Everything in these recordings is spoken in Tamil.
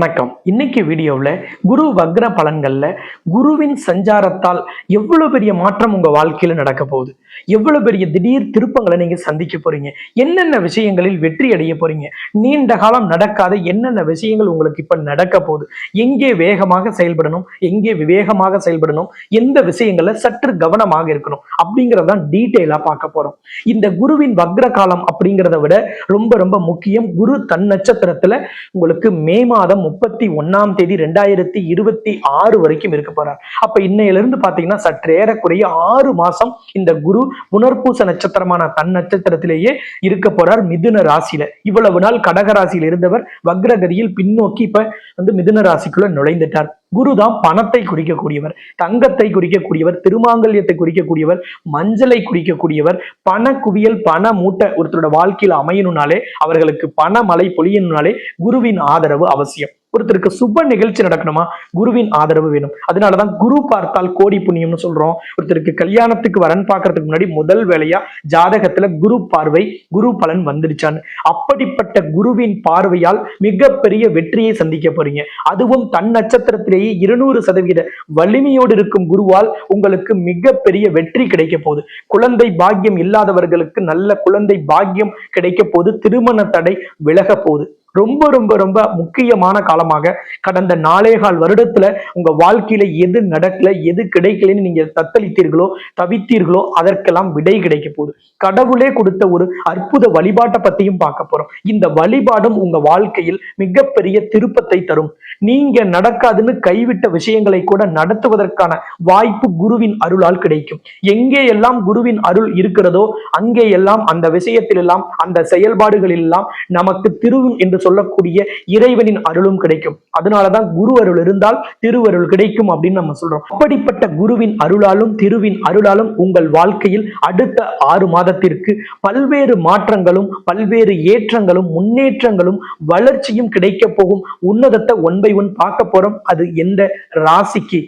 வணக்கம். இன்னைக்கு வீடியோவில் குரு வக்ர பலன்கள்ல குருவின் சஞ்சாரத்தால் எவ்வளவு பெரிய மாற்றம் உங்க வாழ்க்கையில நடக்க போகுது, எவ்வளவு பெரிய திடீர் திருப்பங்களை நீங்க சந்திக்க போறீங்க, என்னென்ன விஷயங்களில் வெற்றி அடைய போறீங்க, நீண்ட காலம் நடக்காத என்னென்ன விஷயங்கள் உங்களுக்கு இப்ப நடக்க போகுது, எங்கே வேகமாக செயல்படணும், எங்கே விவேகமாக செயல்படணும், எந்த விஷயங்கள்ல சற்று கவனமாக இருக்கணும் அப்படிங்கறதான் டீட்டெயிலா பார்க்க போறோம். இந்த குருவின் வக்ர காலம் அப்படிங்கிறத விட ரொம்ப ரொம்ப முக்கியம். குரு தன் நட்சத்திரத்துல உங்களுக்கு மே மாதம் 31ஆம் தேதி 2026 வரைக்கும் இருக்க போறார். அப்ப இன்னையில இருந்து பாத்தீங்கன்னா சற்று ஏறக்குறைய 6 மாசம் இந்த குரு புனர்பூச நட்சத்திரமான தன் நட்சத்திரத்திலேயே இருக்க போறார் மிதுன ராசியில. இவ்வளவு நாள் கடக ராசியில் இருந்தவர் வக்ரகதியில் பின்னோக்கி இப்ப மிதுன ராசிக்குள்ள நுழைந்துட்டார். குருதான் பணத்தை குறிக்கக்கூடியவர், தங்கத்தை குறிக்கக்கூடியவர், திருமாங்கல்யத்தை குறிக்கக்கூடியவர், மஞ்சளை குறிக்கக்கூடியவர். பண குவியல், பண மூட்டை ஒருத்தரோட வாழ்க்கையில அமையணும்னாலே, அவர்களுக்கு பண மழை பொழியணும்னாலே குருவின் ஆதரவு அவசியம். ஒருத்தருக்கு சுப நிகழ்ச்சி நடக்கணுமா, குருவின் ஆதரவு வேணும். அதனாலதான் குரு பார்த்தால் கோடி புண்ணியம்னு சொல்றோம். ஒருத்தருக்கு கல்யாணத்துக்கு வரன் பார்க்கறதுக்கு முன்னாடி முதல் வேலையா ஜாதகத்துல குரு பார்வை, குரு பலன் வந்துடுச்சான்னு. அப்படிப்பட்ட குருவின் பார்வையால் மிகப்பெரிய வெற்றியை சந்திக்க போறீங்க. அதுவும் தன் நட்சத்திரத்திலேயே 200% வலிமையோடு இருக்கும் குருவால் உங்களுக்கு மிகப்பெரிய வெற்றி கிடைக்க போகுது. குழந்தை பாக்கியம் இல்லாதவர்களுக்கு நல்ல குழந்தை பாக்கியம் கிடைக்க போகுது. திருமண தடை விலக போகுது. ரொம்ப ரொம்ப ரொம்ப முக்கியமான காலமாக கடந்த 4.25 வருடத்துல உங்க வாழ்க்கையில எது நடக்கல, எது கிடைக்கலன்னு நீங்க தத்தளித்தீர்களோ, தவித்தீர்களோ, அதற்கெல்லாம் விடை கிடைக்க போகுது. கடவுளே கொடுத்த ஒரு அற்புத வழிபாட்டை பத்தியும் பார்க்க போறோம். இந்த வழிபாடும் உங்க வாழ்க்கையில் மிகப்பெரிய திருப்பத்தை தரும். நீங்க நடக்காதுன்னு கைவிட்ட விஷயங்களை கூட நடத்துவதற்கான வாய்ப்பு குருவின் அருளால் கிடைக்கும். எங்கே எல்லாம் குருவின் அருள் இருக்கிறதோ அங்கே எல்லாம் அந்த விஷயத்தில் எல்லாம் அந்த செயல்பாடுகளில் எல்லாம் நமக்கு திரு என்று சொல்லக்கூடிய இறைவனின் அருளும் கிடைக்கும். அதனாலதான் குரு அருள் இருந்தால் திருவருள் கிடைக்கும் அப்படின்னு நம்ம சொல்றோம். அப்படிப்பட்ட குருவின் அருளாலும் திருவின் அருளாலும் உங்கள் வாழ்க்கையில் அடுத்த 6 மாதத்திற்கு பல்வேறு மாற்றங்களும், பல்வேறு ஏற்றங்களும், முன்னேற்றங்களும், வளர்ச்சியும் கிடைக்க போகும். உன்னதத்தை 1 by 1 பார்க்க போறோம். அது எந்த ராசிக்கு?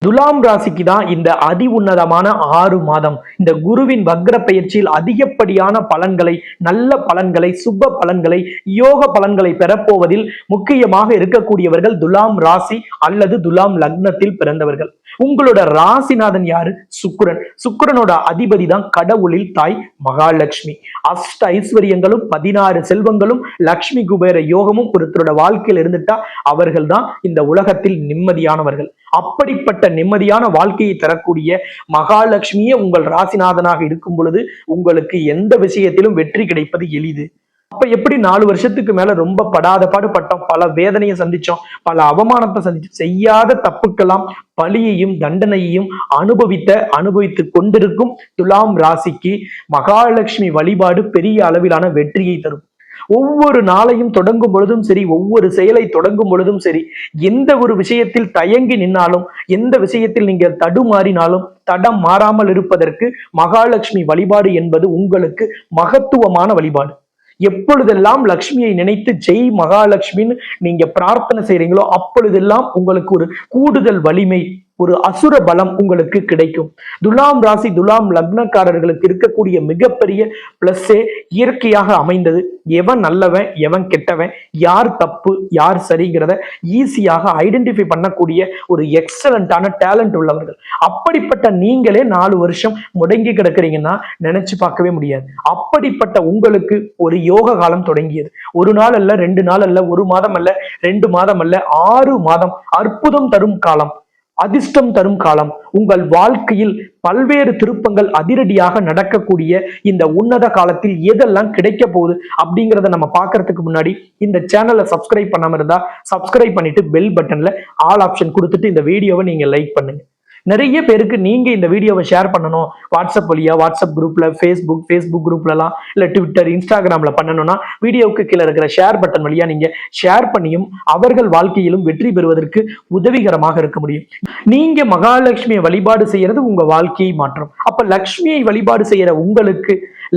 துலாம் ராசிக்கு தான் இந்த அதி உன்னதமான 6 மாதம். இந்த குருவின் வக்ர பயிற்சியில் அதிகப்படியான பலன்களை, நல்ல பலன்களை, சுப பலன்களை, யோக பலன்களை பெறப்போவதில் முக்கியமாக இருக்கக்கூடியவர்கள் துலாம் ராசி அல்லது துலாம் லக்னத்தில் பிறந்தவர்கள். உங்களோட ராசிநாதன் யாரு? சுக்கிரன். சுக்கிரனோட அதிபதி தான் கடவுளில் தாய் மகாலட்சுமி. அஷ்ட ஐஸ்வர்யங்களும் 16 செல்வங்களும் லட்சுமி குபேர யோகமும் ஒருத்தரோட வாழ்க்கையில் இருந்துட்டா அவர்கள் தான் இந்த உலகத்தில் நிம்மதியானவர்கள். அப்படிப்பட்ட நிம்மதியான வாழ்க்கையை தரக்கூடிய மகாலட்சுமியே உங்கள் ராசிநாதனாக இருக்கும் பொழுது உங்களுக்கு எந்த விஷயத்திலும் வெற்றி கிடைப்பது எளிது. அப்ப எப்படி 4 வருஷத்துக்கு மேல ரொம்ப படாத பாடுபட்டோம், பல வேதனையை சந்திச்சோம், பல அவமானத்தை சந்திச்சோம், செய்யாத தப்புக்கெல்லாம் பழியையும் தண்டனையையும் அனுபவித்து கொண்டிருக்கும் துலாம் ராசிக்கு மகாலட்சுமி வழிபாடு பெரிய அளவிலான வெற்றியை தரும். ஒவ்வொரு நாளையும் தொடங்கும் பொழுதும் சரி, ஒவ்வொரு செயலை தொடங்கும் பொழுதும் சரி, எந்த ஒரு விஷயத்தில் தயங்கி நின்னாலும், எந்த விஷயத்தில் நீங்க தடுமாறினாலும் தடம் மாறாமல் இருப்பதற்கு மகாலட்சுமி வழிபாடு என்பது உங்களுக்கு மகத்துவமான வழிபாடு. எப்பொழுதெல்லாம் லட்சுமியை நினைத்து ஜெய் மகாலட்சுமின்னு நீங்க பிரார்த்தனை செய்றீங்களோ அப்பொழுதெல்லாம் உங்களுக்கு ஒரு கூடுதல் வலிமை, ஒரு அசுர பலம் உங்களுக்கு கிடைக்கும். துலாம் ராசி, துலாம் லக்னக்காரர்களுக்கு இருக்கக்கூடிய மிகப்பெரிய பிளஸ்ஸே இயற்கையாக அமைந்தது. எவன் நல்லவன், எவன் கெட்டவன், யார் தப்பு, யார் சரிங்கிறத ஈஸியாக ஐடென்டிஃபை பண்ணக்கூடிய ஒரு எக்ஸலண்டான டேலண்ட் உள்ளவர்கள். அப்படிப்பட்ட நீங்களே 4 வருஷம் முடங்கி கிடக்குறீங்கன்னா நினைச்சு பார்க்கவே முடியாது. அப்படிப்பட்ட உங்களுக்கு ஒரு யோக காலம் தொடங்கியது. 1 நாள் அல்ல, 2 நாள் அல்ல, 1 மாதம் அல்ல, 2 மாதம் அல்ல, 6 மாதம் அற்புதம் தரும் காலம், அதிர்ஷ்டம் தரும் காலம். உங்கள் வாழ்க்கையில் பல்வேறு திருப்பங்கள் அதிரடியாக நடக்கக்கூடிய இந்த உன்னத காலத்தில் எதெல்லாம் கிடைக்க போகுது அப்படிங்கிறத நம்ம பார்க்கறதுக்கு முன்னாடி இந்த சேனலை சப்ஸ்கிரைப் பண்ணாம இருந்தா சப்ஸ்கிரைப் பண்ணிட்டு பெல் பட்டன்ல ஆல் ஆப்ஷன் கொடுத்துட்டு இந்த வீடியோவை நீங்க லைக் பண்ணுங்க. நிறைய பேருக்கு நீங்க இந்த வீடியோவை ஷேர் பண்ணணும், வாட்ஸ்அப் வழியா, வாட்ஸ்அப் குரூப்ல, ஃபேஸ்புக் குரூப்லலாம், இல்ல ட்விட்டர், இன்ஸ்டாகிராம்ல பண்ணணும்னா வீடியோவுக்கு கீழே இருக்கிற ஷேர் பட்டன் வழியா நீங்க ஷேர் பண்ணியும் அவர்கள் வாழ்க்கையிலும் வெற்றி பெறுவதற்கு உதவிகரமாக இருக்க முடியும். நீங்க மகாலட்சுமியை வழிபாடு செய்யறது உங்க வாழ்க்கையை மாற்றும். அப்ப லட்சுமியை வழிபாடு செய்யற உங்களுக்கு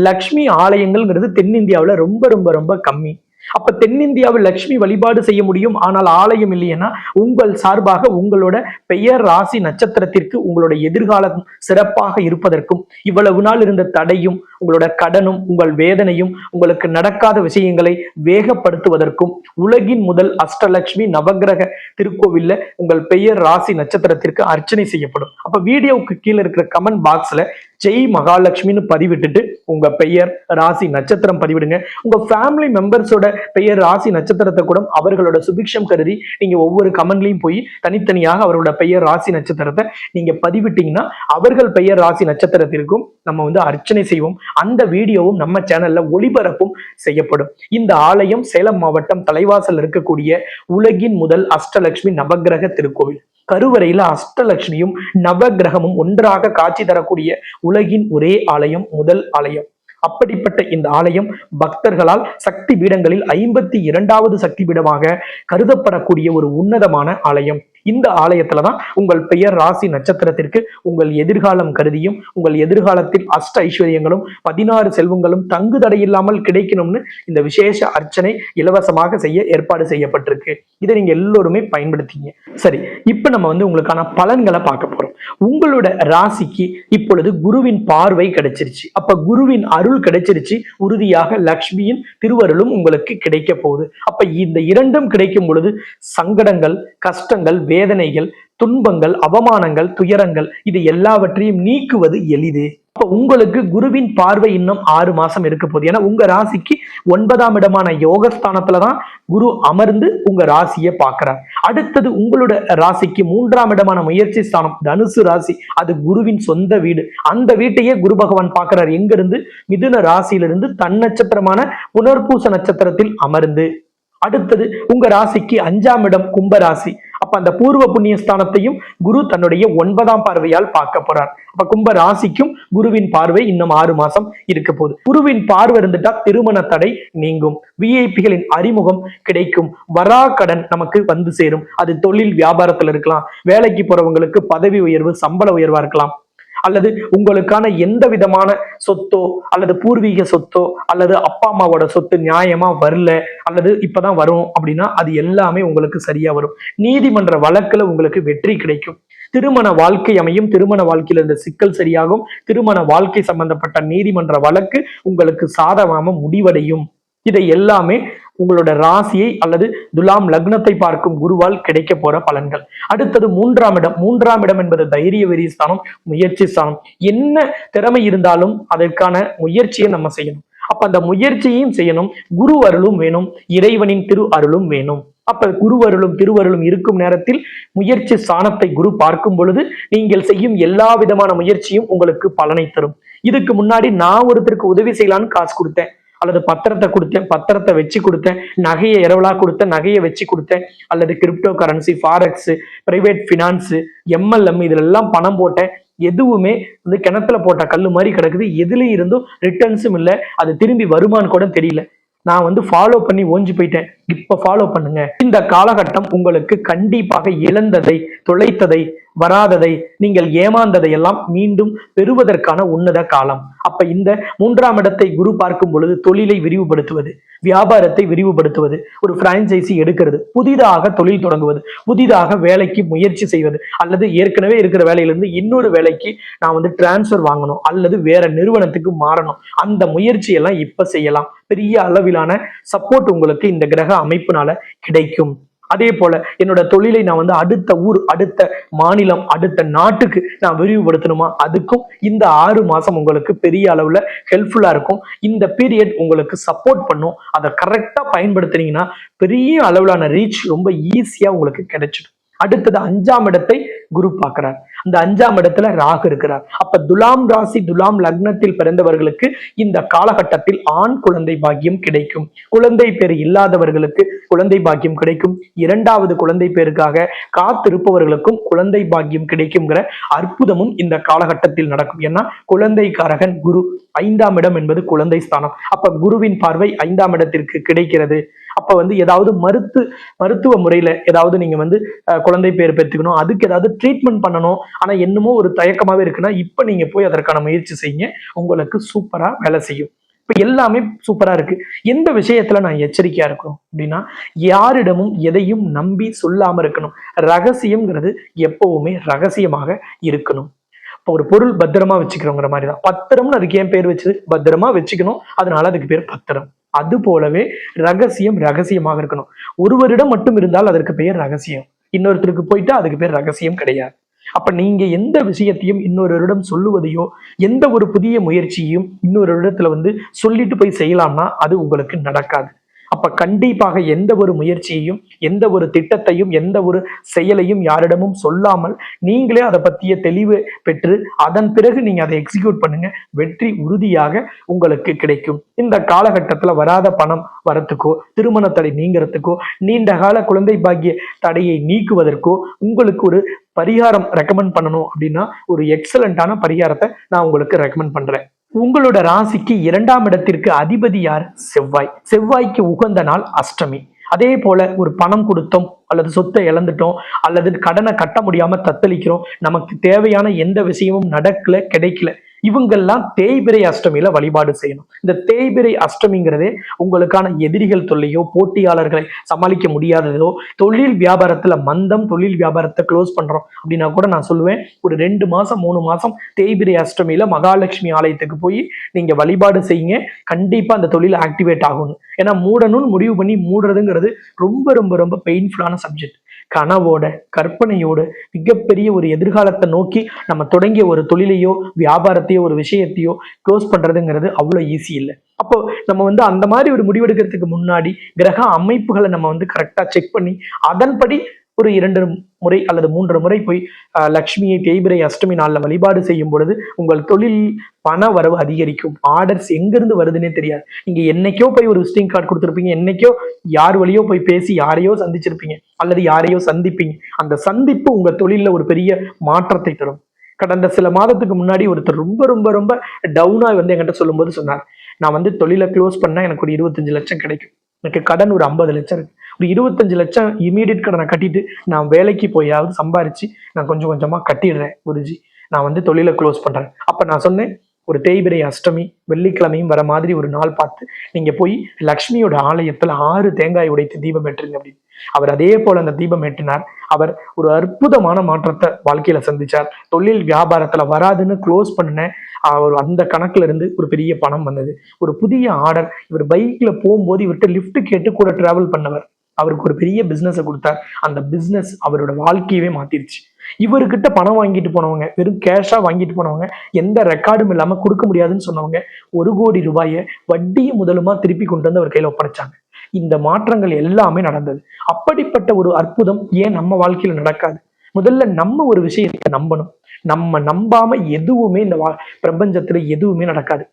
லட்சுமி ஆலயங்கள்ங்கிறது தென்னிந்தியாவில் ரொம்ப ரொம்ப ரொம்ப கம்மி. அப்ப தென்னிந்தியாவில் லட்சுமி வழிபாடு செய்ய முடியும், ஆனால் ஆலயம் இல்லைன்னா உங்கள் சார்பாக உங்களோட பெயர் ராசி நட்சத்திரத்திற்கு உங்களோட எதிர்காலம் சிறப்பாக இருப்பதற்கும், இவ்வளவு நாள் இருந்த தடையும் உங்களோட கடனும் உங்கள் வேதனையும் உங்களுக்கு நடக்காத விஷயங்களை வேகப்படுத்துவதற்கும் உலகின் முதல் அஷ்டலட்சுமி நவகிரக திருக்கோவில்ல உங்கள் பெயர் ராசி நட்சத்திரத்திற்கு அர்ச்சனை செய்யப்படும். அப்ப வீடியோவுக்கு கீழே இருக்கிற கமெண்ட் பாக்ஸ்ல ஜெய் மகாலட்சுமின்னு பதிவிட்டுட்டு உங்க பெயர் ராசி நட்சத்திரம் பதிவிடுங்க. உங்க ஃபேமிலி மெம்பர்ஸோட பெயர் ராசி நட்சத்திரத்தை கூட அவர்களோட சுபிக்ஷம் கருதி நீங்க ஒவ்வொரு கமெண்ட்லையும் போய் தனித்தனியாக அவரோட பெயர் ராசி நட்சத்திரத்தை நீங்க பதிவிட்டீங்கன்னா அவர்கள் பெயர் ராசி நட்சத்திரத்திற்கும் நம்ம அர்ச்சனை செய்வோம். அந்த வீடியோவும் நம்ம சேனல்ல ஒளிபரப்பும் செய்யப்படும். இந்த ஆலயம் சேலம் மாவட்டம் தலைவாசல் இருக்கக்கூடிய உலகின் முதல் அஷ்டலட்சுமி நவகிரக திருக்கோவில். கருவறையில அஷ்டலட்சுமியும் நவகிரகமும் ஒன்றாக காட்சி தரக்கூடிய உலகின் ஒரே ஆலயம், முதல் ஆலயம். அப்படிப்பட்ட இந்த ஆலயம் பக்தர்களால் சக்தி பீடங்களில் 52வது சக்தி பீடமாக கருதப்படக்கூடிய ஒரு உன்னதமான ஆலயம். இந்த ஆலயத்துலதான் உங்கள் பெயர் ராசி நட்சத்திரத்திற்கு உங்கள் எதிர்காலம் கருதியும் உங்கள் எதிர்காலத்தில் அஷ்ட ஐஸ்வர்யங்களும் 16 செல்வங்களும் தங்கு தடையில்லாமல் கிடைக்கணும்னு இந்த விசேஷ அர்ச்சனை இலவசமாக செய்ய ஏற்பாடு செய்யப்பட்டிருக்கு. இதை நீங்க எல்லோருமே பயன்படுத்திங்க. சரி, இப்ப நம்ம உங்களுக்கான பலன்களை பார்க்க போறோம். உங்களோட ராசிக்கு இப்பொழுது குருவின் பார்வை கிடைச்சிருச்சு. அப்ப குருவின் அருள் கிடைச்சிருச்சு. உறுதியாக லக்ஷ்மியின் திருவருளும் உங்களுக்கு கிடைக்க போகுது. அப்ப இந்த இரண்டும் கிடைக்கும் பொழுது சங்கடங்கள், கஷ்டங்கள், வேதனைகள், துன்பங்கள், அவமானங்கள், துயரங்கள் இது எல்லாவற்றையும் நீக்குவது எளிது. அப்ப உங்களுக்கு குருவின் பார்வை இன்னும் 6 மாசம் இருக்க போகுது. ஏன்னா உங்க ராசிக்கு 9ஆம் இடமான யோகஸ்தானத்துலதான் குரு அமர்ந்து உங்க ராசியை பார்க்கிறார். அடுத்தது உங்களோட ராசிக்கு 3ஆம் இடமான முயற்சி ஸ்தானம் தனுசு ராசி, அது குருவின் சொந்த வீடு. அந்த வீட்டையே குரு பகவான் பார்க்கிறார். எங்க இருந்து? மிதுன ராசியிலிருந்து தன் நட்சத்திரமான புனர்பூச நட்சத்திரத்தில் அமர்ந்து. அடுத்தது உங்க ராசிக்கு 5ஆம் இடம் கும்பராசி. அப்ப அந்த பூர்வ புண்ணிய ஸ்தானத்தையும் குரு தன்னுடைய 9ஆம் பார்வையால் பார்க்க போறார். அப்ப கும்ப ராசிக்கும் குருவின் பார்வை இன்னும் 6 மாசம் இருக்க போகுது. குருவின் பார்வை இருந்துட்டா திருமண தடை நீங்கும், விஐபிகளின் அறிமுகம் கிடைக்கும், வரா கடன் நமக்கு வந்து சேரும். அது தொழில் வியாபாரத்துல இருக்கலாம், வேலைக்கு போறவங்களுக்கு பதவி உயர்வு, சம்பள உயர்வா இருக்கலாம், அல்லது உங்களுக்கான எந்த விதமான சொத்தோ அல்லது பூர்வீக சொத்தோ அல்லது அப்பா அம்மாவோட சொத்து நியாயமா வரல அல்லது இப்பதான் வரும் அப்படின்னா அது எல்லாமே உங்களுக்கு சரியா வரும். நீதிமன்ற வழக்குல உங்களுக்கு வெற்றி கிடைக்கும். திருமண வாழ்க்கை அமையும். திருமண வாழ்க்கையில இருந்த சிக்கல் சரியாகும். திருமண வாழ்க்கை சம்பந்தப்பட்ட நீதிமன்ற வழக்கு உங்களுக்கு சாதகமாக முடிவடையும். இதை எல்லாமே உங்களோட ராசியை அல்லது துலாம் லக்னத்தை பார்க்கும் குருவால் கிடைக்க போற பலன்கள். அடுத்தது 3ஆம் இடம். 3ஆம் இடம் என்பது தைரிய வெறி ஸ்தானம், முயற்சி ஸ்தானம். என்ன திறமை இருந்தாலும் அதற்கான முயற்சியை நம்ம செய்யணும். அப்ப அந்த முயற்சியையும் செய்யணும். குரு அருளும் வேணும், இறைவனின் திரு அருளும் வேணும். அப்ப குருவருளும் திருவருளும் இருக்கும் நேரத்தில் முயற்சி ஸ்தானத்தை குரு பார்க்கும் பொழுது நீங்கள் செய்யும் எல்லா விதமான முயற்சியும் உங்களுக்கு பலனை தரும். இதுக்கு முன்னாடி நான் ஒருத்தருக்கு உதவி செய்யலான்னு காசு கொடுத்தேன், அல்லது பத்திரத்தை கொடுத்தேன், பத்திரத்தை வச்சு கொடுத்தேன், நகையை இரவலா கொடுத்தேன், நகையை வச்சு கொடுத்தேன், அல்லது crypto currency, forex, private finance, MLM இதுல எல்லாம் பணம் போட்டேன். எதுவுமே கிணத்துல போட்ட கல்லு மாதிரி கிடக்குது. எதுல இருந்தும் ரிட்டர்ன்ஸும் இல்லை, அது திரும்பி வருமானு கூட தெரியல. நான் ஃபாலோ பண்ணி ஓஞ்சு போயிட்டேன். இப்ப ஃபாலோ பண்ணுங்க. இந்த காலகட்டம் உங்களுக்கு கண்டிப்பாக இழந்ததை, தொலைத்ததை, வராததை, நீங்கள் ஏமாந்ததை எல்லாம் மீண்டும் பெறுவதற்கான உன்னத காலம். அப்ப இந்த 3ஆம் இடத்தை குரு பார்க்கும் பொழுது தொழிலை விரிவுபடுத்துவது, வியாபாரத்தை விரிவுபடுத்துவது, ஒரு பிரான்சைசி எடுக்கிறது, புதிதாக தொழில் தொடங்குவது, புதிதாக வேலைக்கு முயற்சி செய்வது, அல்லது ஏற்கனவே இருக்கிற வேலையிலிருந்து இன்னொரு வேலைக்கு நான் டிரான்ஸ்பர் வாங்கணும் அல்லது வேற நிறுவனத்துக்கு மாறணும். அந்த முயற்சியெல்லாம் இப்ப செய்யலாம். பெரிய அளவிலான சப்போர்ட் உங்களுக்கு இந்த கிரக அமைப்புனால கிடைக்கும். அதே போல என்னோட தொழிலை நான் அடுத்த ஊர், அடுத்த மாநிலம், அடுத்த நாட்டுக்கு நான் விரிவுபடுத்தணுமா, அதுக்கும் இந்த 6 மாசம் உங்களுக்கு பெரிய அளவுல ஹெல்ப்ஃபுல்லா இருக்கும். இந்த பீரியட் உங்களுக்கு சப்போர்ட் பண்ணும். அதை கரெக்டா பயன்படுத்துனீங்கன்னா பெரிய அளவிலான ரீச் ரொம்ப ஈஸியா உங்களுக்கு கிடைச்சிடும். அடுத்தது 5ஆம் இடத்தை குரு பார்க்கிறார். அந்த 5ஆம் இடத்துல ராகு இருக்கிறார். அப்ப துலாம் ராசி, துலாம் லக்னத்தில் பிறந்தவர்களுக்கு இந்த காலகட்டத்தில் ஆண் குழந்தை பாக்கியம் கிடைக்கும். குழந்தை பேர் இல்லாதவர்களுக்கு குழந்தை பாக்கியம் கிடைக்கும். 2வது குழந்தை பேருக்காக காத்திருப்பவர்களுக்கும் குழந்தை பாக்கியம் கிடைக்கும்ங்கிற அற்புதமும் இந்த காலகட்டத்தில் நடக்கும். ஏன்னா குழந்தைக்காரகன் குரு. 5ஆம் இடம் என்பது குழந்தை ஸ்தானம். அப்ப குருவின் பார்வை 5ஆம் இடத்திற்கு கிடைக்கிறது. அப்ப ஏதாவது மருத்துவ முறையில ஏதாவது நீங்க குழந்தை பேர் பெற்றுக்கணும், அதுக்கு ஏதாவது ட்ரீட்மெண்ட் பண்ணணும், ஆனா என்னமோ ஒரு தயக்கமாவே இருக்குன்னா இப்ப நீங்க போய் அதற்கான முயற்சி செய்யுங்க. உங்களுக்கு சூப்பரா வேலை செய்யும். இப்ப எல்லாமே சூப்பரா இருக்கு. எந்த விஷயத்துல நான் எச்சரிக்கையா இருக்கணும் அப்படின்னா, யாரிடமும் எதையும் நம்பி சொல்லாம இருக்கணும். ரகசியம்ங்கிறது எப்பவுமே ரகசியமாக இருக்கணும். இப்போ ஒரு பொருள் பத்திரமா வச்சுக்கிறோங்கிற மாதிரிதான். பத்திரம்னு அதுக்கு ஏன் பேர் வச்சது? பத்திரமா வச்சுக்கணும், அதனால அதுக்கு பேர் பத்திரம். அது போலவே ரகசியம் ரகசியமாக இருக்கணும். ஒருவரிடம் மட்டும் இருந்தால் அதற்கு பெயர் ரகசியம், இன்னொருத்தருக்கு போயிட்டா அதுக்கு பேர் ரகசியம் கிடையாது. அப்ப நீங்க எந்த விஷயத்தையும் இன்னொருவரிடம் சொல்லுவதையோ, எந்த ஒரு புதிய முயற்சியையும் இன்னொரு இடத்துல சொல்லிட்டு போய் செய்யலாம்னா அது உங்களுக்கு நடக்காது. அப்ப கண்டிப்பாக எந்த ஒரு முயற்சியையும், எந்த ஒரு திட்டத்தையும், எந்த ஒரு செயலையும் யாரிடமும் சொல்லாமல் நீங்களே அதை பத்திய தெளிவு பெற்று அதன் பிறகு நீங்க அதை எக்ஸிக்யூட் பண்ணுங்க. வெற்றி உறுதியாக உங்களுக்கு கிடைக்கும். இந்த காலகட்டத்துல வராத பணம் வரத்துக்கோ, திருமண தடை நீங்கிறதுக்கோ, நீண்ட கால குழந்தை பாக்கிய தடையை நீக்குவதற்கோ உங்களுக்கு ஒரு பரிகாரம் ரெக்கமெண்ட் பண்ணணும் அப்படின்னா ஒரு எக்ஸலண்டான பரிகாரத்தை நான் உங்களுக்கு ரெக்கமெண்ட் பண்றேன். உங்களோட ராசிக்கு 2ஆம் இடத்திற்கு அதிபதி யார்? செவ்வாய். செவ்வாய்க்கு உகந்த நாள் அஷ்டமி. அதே போல ஒரு பணம் கொடுத்தோம் அல்லது சொத்தை இழந்துட்டோம் அல்லது கடனை கட்ட முடியாம தத்தளிக்கிறோம், நமக்கு தேவையான எந்த விஷயமும் நடக்கல, கிடைக்கல, இவங்கெல்லாம் தேய்பிறை அஷ்டமியில வழிபாடு செய்யணும். இந்த தேய்பிறை அஷ்டமிங்கிறதே உங்களுக்கான எதிரிகள் தொல்லையோ, போட்டியாளர்களை சமாளிக்க முடியாததோ, தொழில் வியாபாரத்துல மந்தம், தொழில் வியாபாரத்தை க்ளோஸ் பண்றோம் அப்படின்னா கூட நான் சொல்லுவேன், ஒரு 2 மாசம் 3 மாசம் தேய்பிறை அஷ்டமியில மகாலட்சுமி ஆலயத்துக்கு போய் நீங்க வழிபாடு செய்யுங்க. கண்டிப்பா அந்த தொழில் ஆக்டிவேட் ஆகும். ஏன்னா மூடணும்னு முடிவு பண்ணி மூடுறதுங்கிறது ரொம்ப ரொம்ப ரொம்ப பெயின்ஃபுல்லான சப்ஜெக்ட். கனவோட, கற்பனையோடு மிகப்பெரிய ஒரு எதிர்காலத்தை நோக்கி நம்ம தொடங்கிய ஒரு தொழிலையோ, வியாபாரத்தையோ, ஒரு விஷயத்தையோ க்ளோஸ் பண்றதுங்கிறது அவ்வளோ ஈஸி இல்லை. அப்போ நம்ம அந்த மாதிரி ஒரு முடிவெடுக்கிறதுக்கு முன்னாடி கிரக அமைப்புகளை நம்ம கரெக்டா செக் பண்ணி அதன்படி ஒரு 2 முறை அல்லது 3 முறை போய் லக்ஷ்மியை தேய்பிறை அஷ்டமி நாள்ல வழிபாடு செய்யும் பொழுது உங்கள் தொழில் பண வரவு அதிகரிக்கும். ஆர்டர்ஸ் எங்கிருந்து வருதுன்னே தெரியாது. நீங்க என்னைக்கோ போய் ஒரு விசிட்டிங் கார்டு கொடுத்துருப்பீங்க, என்னைக்கோ யார் வழியோ போய் பேசி யாரையோ சந்திச்சிருப்பீங்க அல்லது யாரையோ சந்திப்பீங்க. அந்த சந்திப்பு உங்க தொழில ஒரு பெரிய மாற்றத்தை தரும். கடந்த சில மாதத்துக்கு முன்னாடி ஒருத்தர் ரொம்ப ரொம்ப ரொம்ப டவுனா என்கிட்ட சொல்லும்போது சொன்னார், நான் தொழிலை க்ளோஸ் பண்ணா எனக்கு ஒரு 25 லட்சம் கிடைக்கும், எனக்கு கடன் ஒரு 50 லட்சம் இருக்கு, ஒரு 25 லட்சம் இமீடியட் கடனை கட்டிட்டு நான் வேலைக்கு போயாவது சம்பாரிச்சு நான் கொஞ்சம் கொஞ்சமா கட்டிடுறேன் குருஜி, நான் தொழிலை க்ளோஸ் பண்றேன். அப்ப நான் சொன்னேன், ஒரு தேய்பிறை அஷ்டமி வெள்ளிக்கிழமையும் வர மாதிரி ஒரு நாள் பார்த்து நீங்க போய் லக்ஷ்மியோட ஆலயத்துல 6 தேங்காய் உடைத்து தீபம் ஏற்றுங்க அப்படின்னு. அவர் அதே போல அந்த தீபம் ஏற்றினார். அவர் ஒரு அற்புதமான மாற்றத்தை வாழ்க்கையில சந்திச்சார். தொழில் வியாபாரத்துல வராதுன்னு க்ளோஸ் பண்ண அவர் அந்த கணக்குல இருந்து ஒரு பெரிய பணம் வந்தது. ஒரு புதிய ஆர்டர். இவர் பைக்ல போகும்போது இவர்கிட்ட லிஃப்ட் கேட்டு கூட டிராவல் பண்ணவர் அவருக்கு ஒரு பெரிய பிசினஸை கொடுத்தார். அந்த பிசினஸ் அவரோட வாழ்க்கையவே மாத்திருச்சு. இவர்கிட்ட பணம் வாங்கிட்டு போனவங்க, வெறும் கேஷா வாங்கிட்டு போனவங்க, எந்த ரெக்கார்டும் இல்லாம கொடுக்க முடியாதுன்னு சொன்னவங்க 1 கோடி ரூபாயை வட்டியும் முதலுமா திருப்பி கொண்டு வந்து அவர் கையில ஒப்படைச்சாங்க. இந்த மாற்றங்கள் எல்லாமே நடந்தது. அப்படிப்பட்ட ஒரு அற்புதம் ஏன் நம்ம வாழ்க்கையில நடக்காது? முதல்ல நம்ம ஒரு விஷயத்தை நம்பணும். நம்ம நம்பாம எதுவுமே இந்த பிரபஞ்சத்துல எதுவுமே நடக்காது.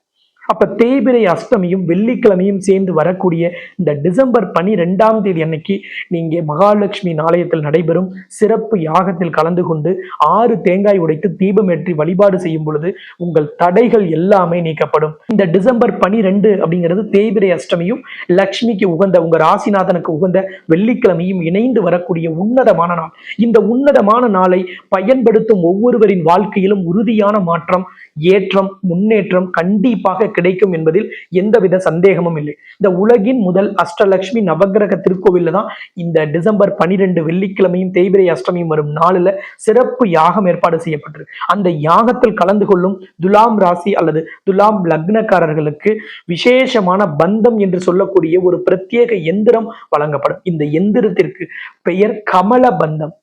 அப்ப தேய்பிறை அஷ்டமியும் வெள்ளிக்கிழமையும் சேர்ந்து வரக்கூடிய இந்த டிசம்பர் 12ஆம் தேதி அன்னைக்கு நீங்க மகாலட்சுமி ஆலயத்தில் நடைபெறும் சிறப்பு யாகத்தில் கலந்து கொண்டு 6 தேங்காய் உடைத்து தீபம் ஏற்றி வழிபாடு செய்யும் பொழுது உங்கள் தடைகள் எல்லாமே நீக்கப்படும். இந்த டிசம்பர் 12 அப்படிங்கிறது தேய்பிறை அஷ்டமியும் லக்ஷ்மிக்கு உகந்த, உங்க ராசிநாதனுக்கு உகந்த வெள்ளிக்கிழமையும் இணைந்து வரக்கூடிய உன்னதமான நாள். இந்த உன்னதமான நாளை பயன்படுத்தும் ஒவ்வொருவரின் வாழ்க்கையிலும் உறுதியான மாற்றம், ஏற்றம், முன்னேற்றம் கண்டிப்பாக கிடைக்கும் என்பதில் எந்தவித சந்தேகமும் இல்லை. இந்த உலகின் முதல் அஷ்டலட்சுமி நவகிரக திருக்கோவில்ல தான் இந்த டிசம்பர் 12 வெள்ளிக்கிழமையும் தேய்பிறை அஷ்டமியும் வரும் நாளில் சிறப்பு யாகம் ஏற்பாடு செய்யப்பட்டிருக்கு. அந்த யாகத்தில் கலந்து கொள்ளும் துலாம் ராசி அல்லது துலாம் லக்னக்காரர்களுக்கு விசேஷமான பந்தம் என்று சொல்லக்கூடிய ஒரு பிரத்யேக எந்திரம் வழங்கப்படும். இந்த எந்திரத்திற்கு பெயர் கமல பந்தம்.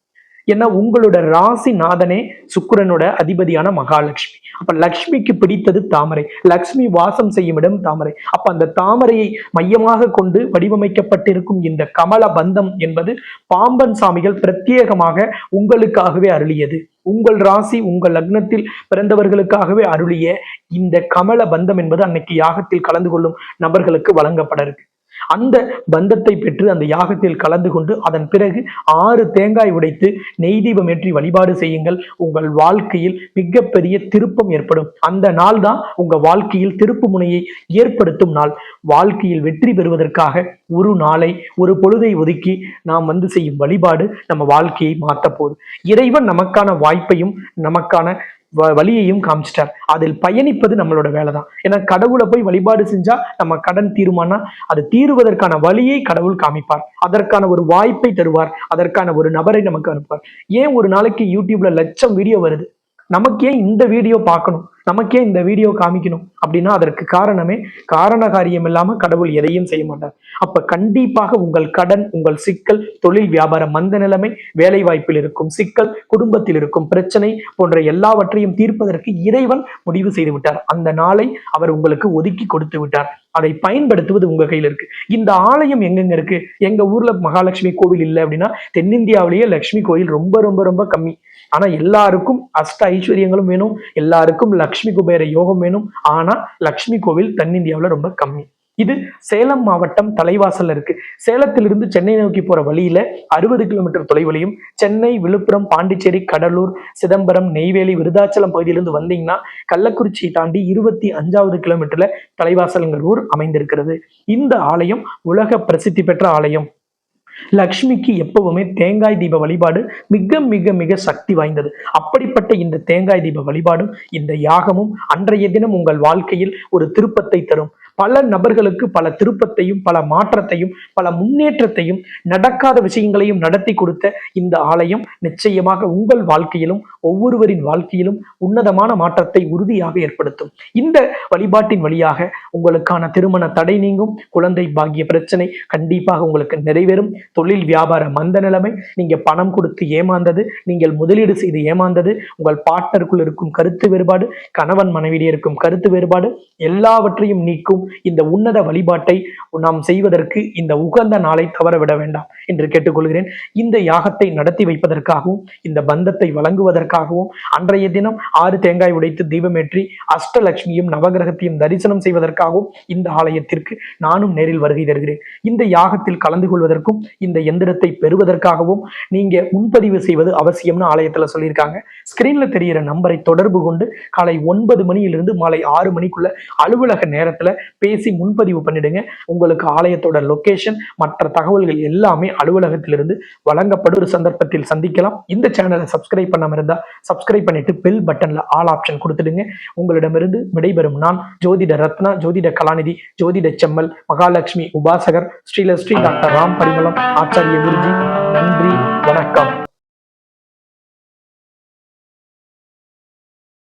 ஏன்னா உங்களோட ராசி நாதனே சுக்கிரனோட அதிபதியான மகாலட்சுமி. அப்ப லக்ஷ்மிக்கு பிடித்தது தாமரை, லக்ஷ்மி வாசம் செய்யும் இடம் தாமரை. அப்ப அந்த தாமரையை மையமாக கொண்டு வடிவமைக்கப்பட்டிருக்கும் இந்த கமல பந்தம் என்பது பாம்பன் சாமிகள் பிரத்யேகமாக உங்களுக்காகவே அருளியது. உங்கள் ராசி உங்கள் லக்னத்தில் பிறந்தவர்களுக்காகவே அருளிய இந்த கமல பந்தம் என்பது அன்னைக்கு யாகத்தில் கலந்து கொள்ளும் நபர்களுக்கு வழங்கப்பட இருக்கு. அந்த பந்தத்தை பெற்று அந்த யாகத்தில் கலந்து கொண்டு அதன் பிறகு 6 தேங்காய் உடைத்து நெய் தீபம் ஏற்றி வழிபாடு செய்யுங்கள். உங்கள் வாழ்க்கையில் மிகப்பெரிய திருப்பம் ஏற்படும். அந்த நாள் தான் உங்க வாழ்க்கையில் திருப்பு முனையை ஏற்படுத்தும் நாள். வாழ்க்கையில் வெற்றி பெறுவதற்காக ஒரு நாளை, ஒரு பொழுதை ஒதுக்கி நாம் செய்யும் வழிபாடு நம்ம வாழ்க்கையை மாற்ற போகுது. இறைவன் நமக்கான வாய்ப்பையும் நமக்கான வழியையும் காமிச்சிட்டார். அதில் பயணிப்பது நம்மளோட வேலை தான். ஏன்னா கடவுளை போய் வழிபாடு செஞ்சா நம்ம கடன் தீருமானா அது தீருவதற்கான வழியை கடவுள் காமிப்பார், அதற்கான ஒரு வாய்ப்பை தருவார், அதற்கான ஒரு நபரை நமக்கு அனுப்புவார். ஏன் ஒரு நாளைக்கு யூடியூப்ல லட்சம் வீடியோ வருது, நமக்கே இந்த வீடியோ பார்க்கணும், நமக்கே இந்த வீடியோ காமிக்கணும் அப்படின்னா அதற்கு காரணமே காரண காரியம் இல்லாம கடவுள் எதையும் செய்ய மாட்டார். அப்ப கண்டிப்பாக உங்கள் கடன், உங்கள் சிக்கல், தொழில் வியாபாரம், மந்த நிலைமை, வேலை வாய்ப்பில் இருக்கும் சிக்கல், குடும்பத்தில் இருக்கும் பிரச்சனை போன்ற எல்லாவற்றையும் தீர்ப்பதற்கு இறைவன் முடிவு செய்து விட்டார். அந்த நாளை அவர் உங்களுக்கு ஒதுக்கி கொடுத்து விட்டார். அதை பயன்படுத்துவது உங்க கையில இருக்கு. இந்த ஆலயம் எங்கெங்க இருக்கு? எங்க ஊர்ல மகாலட்சுமி கோவில் இல்லை அப்படின்னா தென்னிந்தியாவிலேயே லட்சுமி கோயில் ரொம்ப ரொம்ப ரொம்ப கம்மி. ஆனா எல்லாருக்கும் அஷ்ட ஐஸ்வர்யங்களும் வேணும், எல்லாருக்கும் லக்ஷ்மி குபேர யோகம் வேணும். ஆனா லக்ஷ்மி கோவில் தென்னிந்தியாவில ரொம்ப கம்மி. இது சேலம் மாவட்டம் தலைவாசல்ல இருக்கு. சேலத்திலிருந்து சென்னை நோக்கி போற வழியில 60 கிலோமீட்டர் தொலைவிலையும், சென்னை, விழுப்புரம், பாண்டிச்சேரி, கடலூர், சிதம்பரம், நெய்வேலி, விருதாச்சலம் பகுதியிலிருந்து வந்தீங்கன்னா கள்ளக்குறிச்சி தாண்டி 25வது கிலோமீட்டர்ல தலைவாசல்ங்கிற ஊர் அமைந்திருக்கிறது. இந்த ஆலயம் உலக பிரசித்தி பெற்ற ஆலயம். லக்ஷ்மிக்கு எப்பவுமே தேங்காய் தீப வழிபாடு மிக மிக மிக சக்தி வாய்ந்தது. அப்படிப்பட்ட இந்த தேங்காய் தீப வழிபாடும் இந்த யாகமும் அன்றைய தினம் உங்கள் வாழ்க்கையில் ஒரு திருப்பத்தை தரும். பல நபர்களுக்கு பல திருப்பத்தையும் பல மாற்றத்தையும் பல முன்னேற்றத்தையும் நடக்காத விஷயங்களையும் நடத்தி கொடுத்த இந்த ஆலயம் நிச்சயமாக உங்கள் வாழ்க்கையிலும் ஒவ்வொருவரின் வாழ்க்கையிலும் உன்னதமான மாற்றத்தை உறுதியாக ஏற்படுத்தும். இந்த வழிபாட்டின் வழியாக உங்களுக்கான திருமண தடை நீங்கும், குழந்தை பாக்கிய பிரச்சனை கண்டிப்பாக உங்களுக்கு நிறைவேறும், தொழில் வியாபார மந்த நிலைமை, நீங்க பணம் கொடுத்து ஏமாந்தது, நீங்கள் முதலீடு செய்து ஏமாந்தது, உங்கள் பார்ட்னருக்குள் இருக்கும் கருத்து வேறுபாடு, கணவன் மனைவியிடையே இருக்கும் கருத்து வேறுபாடு எல்லாவற்றையும் நீக்கும் இந்த உன்னத வழிபாட்டை நாம் செய்வதற்கு இந்த உகந்த நாளை தவறவிட வேண்டாம் என்று கேட்டுக்கொள்கிறேன். இந்த யாகத்தை நடத்தி வைப்பதற்காகவும் இந்த பந்தத்தை வழங்குவதற்காகவும் அன்றைய தினம் 6 தேங்காய் உடைத்து தீபமேற்றி அஷ்டலட்சுமியும் நவகிரகத்தையும் தரிசனம் செய்வதற்காகவும் இந்த ஆலயத்திற்கு நானும் நேரில் வருகை தருகிறேன். இந்த யாகத்தில் கலந்து கொள்வதற்கும் இந்த எந்திரத்தை பெறுவதற்காகவும் நீங்க முன்பதிவு செய்வது அவசியம்னு ஆலயத்துல சொல்லியிருக்காங்க. ஸ்கிரீன்ல தெரிகிற நம்பரை தொடர்பு கொண்டு காலை 9 மணியிலிருந்து மாலை 6 மணிக்குள்ள அலுவலக நேரத்துல பேசி முன்பதிவு பண்ணிடுங்க. உங்களுக்கு ஆலயத்தோட லொகேஷன் மற்ற தகவல்கள் எல்லாமே அலுவலகத்திலிருந்து வழங்கப்படும். ஒரு சந்தர்ப்பத்தில் சந்திக்கலாம். இந்த சேனலை சப்ஸ்கிரைப் பண்ணாம இருந்தா சப்ஸ்கிரைப் பண்ணிட்டு பெல் பட்டன்ல ஆல் ஆப்ஷன் கொடுத்துடுங்க. உங்களிடமிருந்து விடைபெறும் நான் ஜோதிட ரத்னா, ஜோதிட கலாநிதி, ஜோதிட செம்மல், மகாலட்சுமி உபாசகர், ஸ்ரீ டாக்டர் ராம் பரிமளம் ஆச்சாரிய குருஜி. நன்றி.